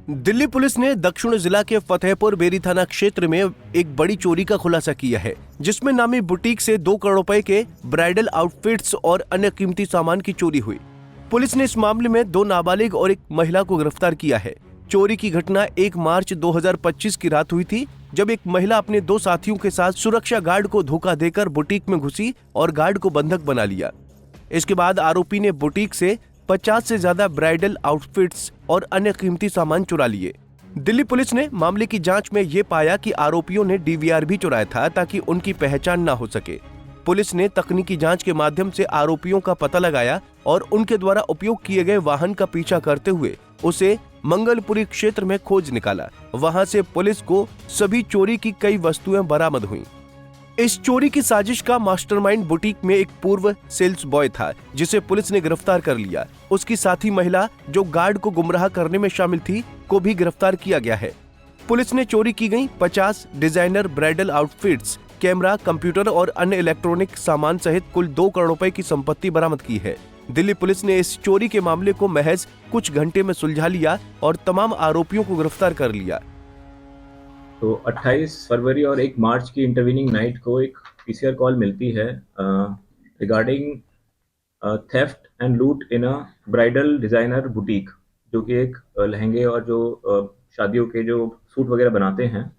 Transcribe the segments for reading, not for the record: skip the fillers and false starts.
Delhi police ने दक्षिण जिला के फतेहपुर बेरी थाना क्षेत्र में एक बड़ी चोरी का खुलासा किया है, जिसमें नामी बुटीक से 2 करोड़ रुपए के ब्राइडल आउटफिट्स और अन्य कीमती सामान की चोरी हुई। पुलिस ने इस मामले में 2 नाबालिग और एक महिला को गिरफ्तार किया है। चोरी की घटना 1 मार्च 2025 की रात हुई थी, जब एक महिला अपने 2 साथियों के साथ सुरक्षा गार्ड को धोखा देकर बुटीक में घुसी और गार्ड को बंधक बना लिया। इसके बाद आरोपी ने बुटीक से 50 से ज्यादा ब्राइडल आउटफिट्स और अन्य कीमती सामान चुरा लिए। दिल्ली पुलिस ने मामले की जांच में ये पाया कि आरोपियों ने डीवीआर भी चुराया था ताकि उनकी पहचान न हो सके। पुलिस ने तकनीकी जांच के माध्यम से आरोपियों का पता लगाया और उनके द्वारा उपयोग किए गए वाहन का पीछा करते हुए उसे मंगलपुरी क्षेत्र में खोज निकाला। वहां से पुलिस को सभी चोरी की कई वस्तुएं बरामद हुई। इस चोरी की साजिश का मास्टरमाइंड बुटीक में एक पूर्व सेल्स बॉय था, जिसे पुलिस ने गिरफ्तार कर लिया। उसकी साथी महिला, जो गार्ड को गुमराह करने में शामिल थी, को भी गिरफ्तार किया गया है। पुलिस ने चोरी की गई 50 designer bridal outfits, camera, computer और अन्य इलेक्ट्रॉनिक सामान सहित कुल 2 करोड़ रुपए की संपत्ति बरामद की है। दिल्ली पुलिस ने इस चोरी के मामले को महज कुछ घंटे में सुलझा लिया और तमाम आरोपियों को गिरफ्तार कर लिया। तो 28 फरवरी और 1 मार्च की इंटरवीनिंग नाइट को एक पीसीआर कॉल मिलती है रिगार्डिंग थेफ्ट एंड लूट इन अ ब्राइडल डिज़ाइनर बुटीक, जो कि एक लहंगे और जो शादियों के जो सूट वगैरह बनाते हैं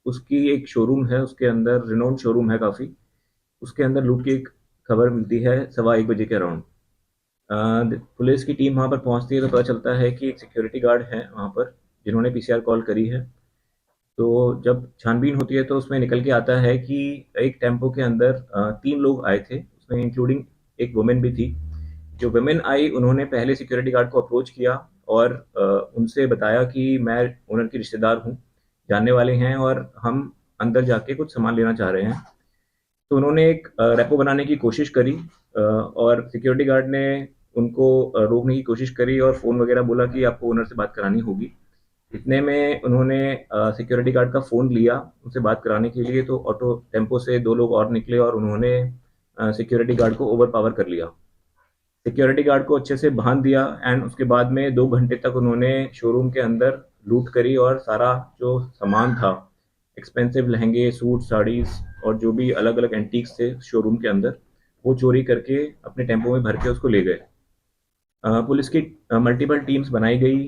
उसकी एक शोरूम है। उसके अंदर रिनोन्ड शोरूम है काफ़ी। उसके अंदर लूट की एक खबर मिलती है 1:15 बजे के अराउंड। पुलिस की टीम वहाँ पर पहुँचती है तो पता चलता है कि एक सिक्योरिटी गार्ड है वहाँ पर जिन्होंने पीसीआर कॉल करी है। तो जब छानबीन होती है तो उसमें निकल के आता है कि एक टेम्पो के अंदर 3 लोग आए थे, उसमें इंक्लूडिंग एक वुमेन भी थी। जो वुमेन आई, उन्होंने पहले सिक्योरिटी गार्ड को अप्रोच किया और उनसे बताया कि मैं ओनर की रिश्तेदार हूँ, जानने वाले हैं और हम अंदर जाके कुछ सामान लेना चाह रहे हैं। तो उन्होंने एक रेपो बनाने की कोशिश करी और सिक्योरिटी गार्ड ने उनको रोकने की कोशिश करी और फ़ोन वगैरह बोला कि आपको ओनर से बात करानी होगी। इतने में उन्होंने सिक्योरिटी गार्ड का फ़ोन लिया उनसे बात कराने के लिए, तो ऑटो टेम्पो से 2 लोग और निकले और उन्होंने सिक्योरिटी गार्ड को ओवरपावर कर लिया। सिक्योरिटी गार्ड को अच्छे से बांध दिया एंड उसके बाद में 2 घंटे तक उन्होंने शोरूम के अंदर लूट करी और सारा जो सामान था, एक्सपेंसिव लहंगे, सूट, साड़ीज़ और जो भी अलग-अलग एंटीक्स थे शोरूम के अंदर, वो चोरी करके अपने टेम्पो में भर के उसको ले गए। पुलिस की मल्टीपल टीम्स बनाई गई।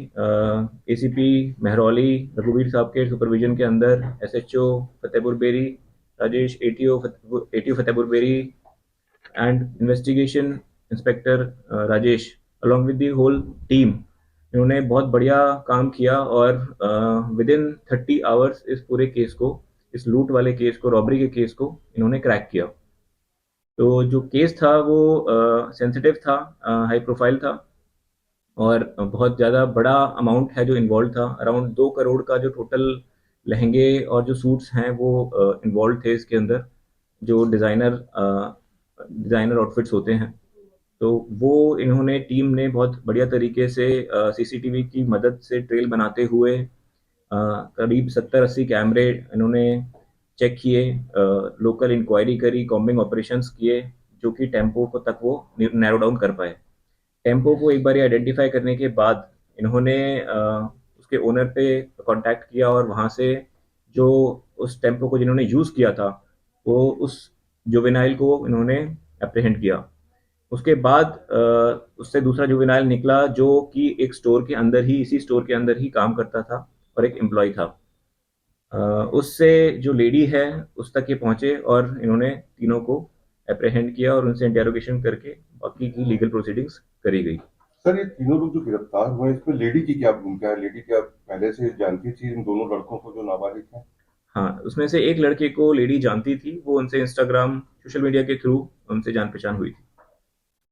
एसीपी महरौली रघुवीर साहब के सुपरविजन के अंदर SHO Fatehpur Beri Rajesh, ATO Fatehpur Beri and investigation inspector Rajesh along with the whole team, इन्होंने बहुत बढ़िया काम किया और विद इन 30 आवर्स इस पूरे केस को, इस लूट वाले केस को, रॉबरी के केस को इन्होंने क्रैक किया। तो जो केस था वो सेंसिटिव था, हाई प्रोफाइल था और बहुत ज़्यादा बड़ा अमाउंट है जो इन्वॉल्व था। अराउंड 2 करोड़ का जो टोटल लहंगे और जो सूट्स हैं वो इन्वॉल्व थे इसके अंदर, जो डिज़ाइनर आउटफिट्स होते हैं। तो वो इन्होंने, टीम ने बहुत बढ़िया तरीके से सीसीटीवी की मदद से ट्रेल बनाते हुए करीब 70-80 कैमरे इन्होंने चेक किए, लोकल इंक्वायरी करी, कॉम्बिंग ऑपरेशंस किए, जो कि टेम्पो को तक वो नैरो डाउन कर पाए। टेम्पो को एक बार आइडेंटिफाई करने के बाद इन्होंने उसके ओनर पे कांटेक्ट किया और वहाँ से जो उस टेम्पो को जिन्होंने यूज़ किया था, वो उस जुवेनाइल को इन्होंने एप्रीहेंड किया। उसके बाद उससे दूसरा जुवेनाइल निकला जो कि एक स्टोर के अंदर ही, इसी स्टोर के अंदर ही काम करता था और एक एम्प्लॉय था। उससे जो लेडी है उस तक ये पहुँचे और इन्होंने तीनों को एप्रीहेंड किया और उनसे इंटेरोगेशन करके बाकी की लीगल प्रोसीडिंग्स करी गई। सर, ये तीनों लोग जो गिरफ्तार हुए हैं, इसमें लेडी की क्या भूमिका है? लेडी क्या पहले से जानती थी इन दोनों लड़कों को जो नाबालिग हैं? हाँ, उसमें से एक लड़के को लेडी जानती थी, वो उनसे इंस्टाग्राम, सोशल मीडिया के थ्रू उनसे जान पहचान हुई थी।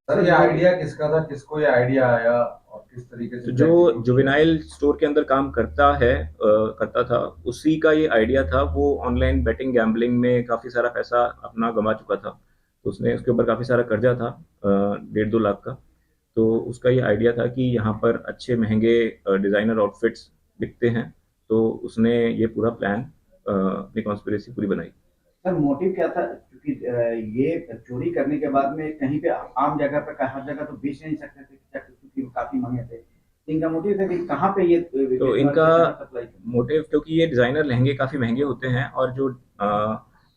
सर, ये आइडिया किसका था? किसको ये आइडिया आया और किस तरीके तो से जो execute किया? जुवेनाइल स्टोर के अंदर काम करता था, उसी का ये आइडिया था। वो ऑनलाइन बेटिंग गैम्बलिंग में काफ़ी सारा पैसा अपना गंवा चुका था, तो उसने, उसके ऊपर काफ़ी सारा कर्जा था 1.5-2 लाख का। तो उसका ये आइडिया था कि यहाँ पर अच्छे महंगे डिज़ाइनर आउटफिट्स बिकते हैं, तो उसने ये पूरा प्लान, अपनी कॉन्स्पिरेसी पूरी बनाई। सर, मोटिव क्या था? क्योंकि ये चोरी करने के बाद में कहीं पे आम जगह पे, हर जगह तो बेच नहीं सकते थे क्योंकि काफी महंगे थे। इनका मोटिव है कि कहाँ पे ये तो इनका सप्लाई मोटिव, क्योंकि ये डिज़ाइनर लहंगे काफ़ी महंगे होते हैं और जो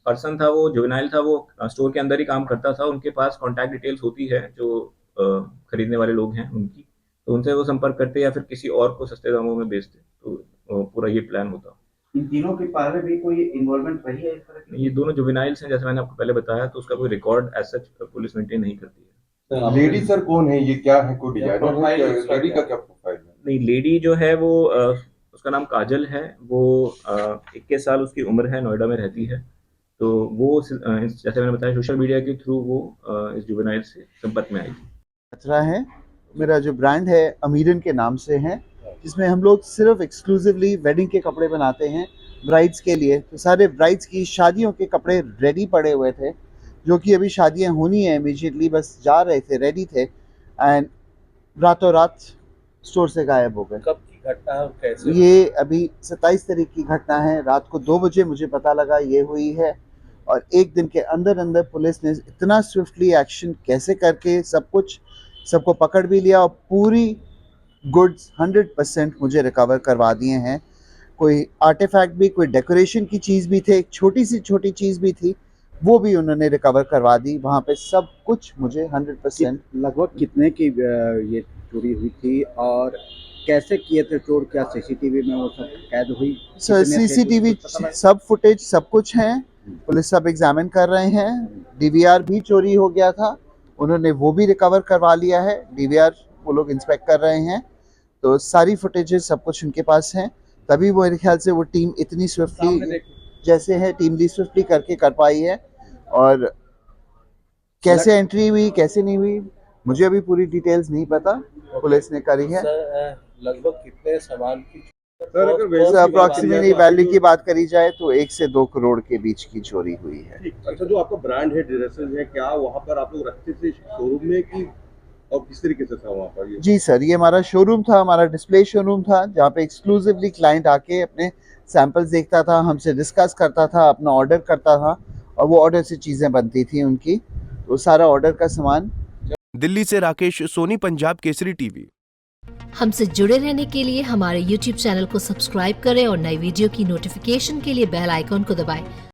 पर्सन था वो जुवेनाइल था, वो स्टोर के अंदर ही काम करता था, उनके पास कॉन्टैक्ट डिटेल्स होती है जो खरीदने वाले लोग हैं उनकी, तो उनसे वो संपर्क करते या फिर किसी और को सस्ते दामों में बेचते, तो पूरा ये प्लान होता। इन तीनों के पहले भी कोई इन्वॉल्वमेंट रही है इस तरह की? ये दोनों जुवेनाइल्स हैं, जैसे मैंने आपको पहले बताया, तो उसका कोई record as such police maintain नहीं करती है। लेडी सर कौन है, ये क्या है, कोई डिजाइनर है प्रोफाइल क्या, उसका लेडी क्या का क्या प्रोफाइल है? नहीं, लेडी जो है वो उसका नाम काजल है, वो 21 साल उसकी उम्र है, नोएडा में रहती है। तो वो जैसे मैंने बताया सोशल मीडिया के थ्रू वो इस जुवेनाइल से संपर्क में आई थी। खतरा है। मेरा जो ब्रांड है अमीरन के नाम से है, जिसमें हम लोग सिर्फ एक्सक्लूसिवली वेडिंग के कपड़े बनाते हैं ब्राइड्स के लिए। तो सारे ब्राइड्स की शादियों के कपड़े रेडी पड़े हुए थे, जो कि अभी शादियां होनी है इमीडिएटली, बस जा रहे थे, रेडी थे, एंड रातों रात स्टोर से गायब हो गए। कब की घटना है और कैसे? ये अभी 27 तारीख की घटना है। रात को 2 बजे मुझे पता लगा ये हुई है, और एक दिन के अंदर अंदर पुलिस ने इतना स्विफ्टली एक्शन कैसे करके सब कुछ सबको पकड़ भी लिया, और पूरी गुड्स 100% मुझे रिकवर करवा दिए हैं। कोई आर्टिफैक्ट भी, कोई डेकोरेशन की चीज़ भी थे, एक छोटी सी छोटी चीज़ भी थी, वो भी उन्होंने रिकवर करवा दी। वहाँ पे सब कुछ मुझे 100%। लगभग कितने की ये चोरी हुई थी और कैसे किए थे चोर? क्या सीसीटीवी में वो सब कैद हुई? सर कितने थे, सीसीटीवी कुछ पता है? सब फुटेज सब कुछ है, पुलिस सब एग्जामिन कर रहे हैं। डीवीआर भी चोरी हो गया था, उन्होंने वो भी रिकवर करवा लिया है। डीवीआर वो लोग इंस्पेक्ट कर रहे हैं, तो सारी फुटेजेस सब कुछ उनके पास हैं। तभी वो मेरे ख्याल से वो टीम इतनी स्विफ्टली जैसे है टीम ली स्विफ्टली करके कर पाई है। और कैसे एंट्री हुई कैसे नहीं हुई मुझे अभी पूरी डिटेल्स नहीं पता, पुलिस ने करी है। सर, लगभग कितने सामान की सर, अगर वैसे अप्रॉक्सीमेटली वैल्यू की बात करी जाए तो 1 से 2 करोड़ के बीच की चोरी हुई है। अच्छा, जो आपका ब्रांड है, ड्रेसेस है, क्या वहाँ पर आप लोग रखते थे शोरूम में कि और किस तरीके से था वहाँ पर ये? जी सर, ये हमारा शोरूम था, हमारा डिस्प्ले शोरूम था, जहाँ पे एक्सक्लूसिवली क्लाइंट आके अपने सैंपल्स देखता था, हमसे डिस्कस करता था, अपना ऑर्डर करता था, और वो ऑर्डर से चीज़ें बनती थी उनकी, तो सारा ऑर्डर का सामान। दिल्ली से राकेश सोनी, पंजाब केसरी टीवी। हमसे जुड़े रहने के लिए हमारे YouTube चैनल को सब्सक्राइब करें और नई वीडियो की नोटिफिकेशन के लिए बेल आइकॉन को दबाएं।